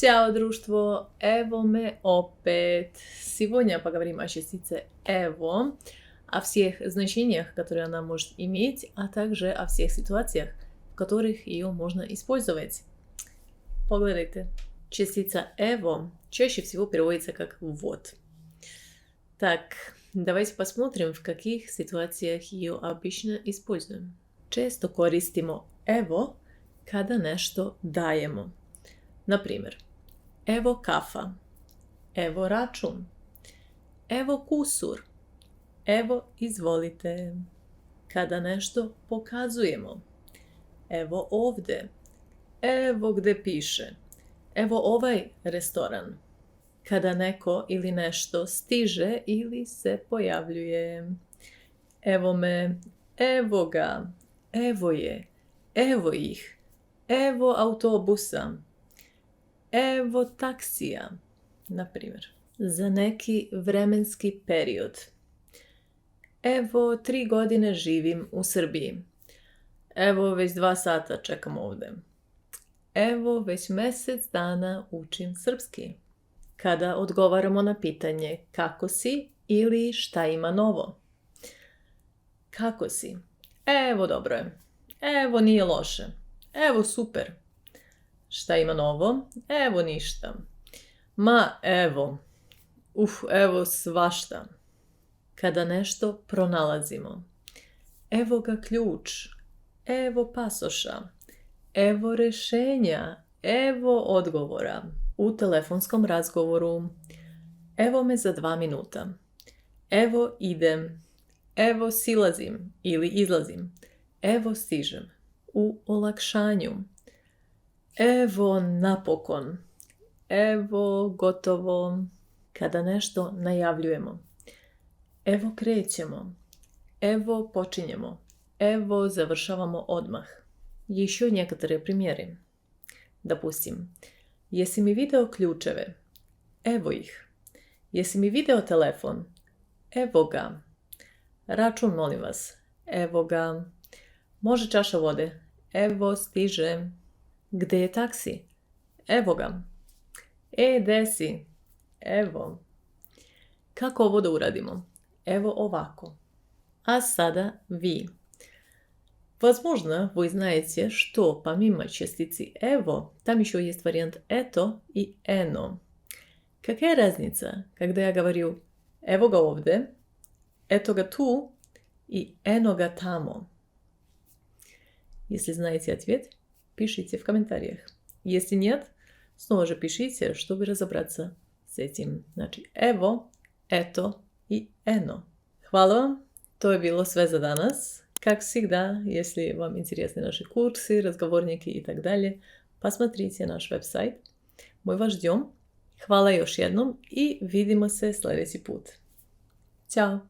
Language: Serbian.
Ćao društvo, evo me opet. Сегодня поговорим о частице «эво», о всех значениях, которые она может иметь, а также о всех ситуациях, в которых ее можно использовать. Погledajte, частица «эво» чаще всего переводится как «вот». Так, давайте посмотрим, в каких ситуациях ее обычно используем. Često koristimo «evo» kada nešto dajemo. Например, evo kafa, evo račun, evo kusur, evo izvolite. Kada nešto pokazujemo, evo ovde, evo gde piše, evo ovaj restoran. Kada neko ili nešto stiže ili se pojavljuje, evo me, evo ga, evo je, evo ih, evo autobusa. Evo taksija, na primjer, za neki vremenski period. Evo 3 godine živim u Srbiji. Evo već 2 sata čekam ovde. Evo već mjesec dana učim srpski. Kada odgovaramo na pitanje kako si ili šta ima novo. Kako si? Evo dobro je. Evo nije loše. Evo super. Šta ima novo? Evo ništa. Ma evo. Evo svašta. Kada nešto pronalazimo. Evo ga ključ. Evo pasoša. Evo rešenja. Evo odgovora. U telefonskom razgovoru. Evo me za 2 minuta. Evo idem. Evo silazim ili izlazim. Evo stižem. U olakšanju. Evo napokon. Evo gotovo. Kada nešto najavljujemo. Evo krećemo. Evo počinjemo. Evo završavamo odmah. Еще некоторые примеры. Допустим, jesi mi video ključeve? Evo ih. Jesi mi video telefon? Evo ga. Račun molim vas. Evo ga. Može čaša vode? Evo stiže. Gde je taksi? Evo ga. Gde si? Evo. Kako ovo da uradimo? Evo ovako. А sada vi. Возможно, вы знаете, что помимо частицы «эво» там еще есть вариант «это» и «эно». Какая разница, когда я говорю «эво ga ovde», «это ga tu» и «эно ga tamo»? Если знаете ответ, пишите в комментариях. Если нет, снова же пишите, чтобы разобраться с этим. Znači, evo, eto и eno. Hvala vam. To je bilo sve za danas. Как всегда, если вам интересны наши курсы, разговорники и так далее, посмотрите наш веб-сайт. Мы вас ждем. Hvala još jednom i vidimo se sljedeći put. Ćao!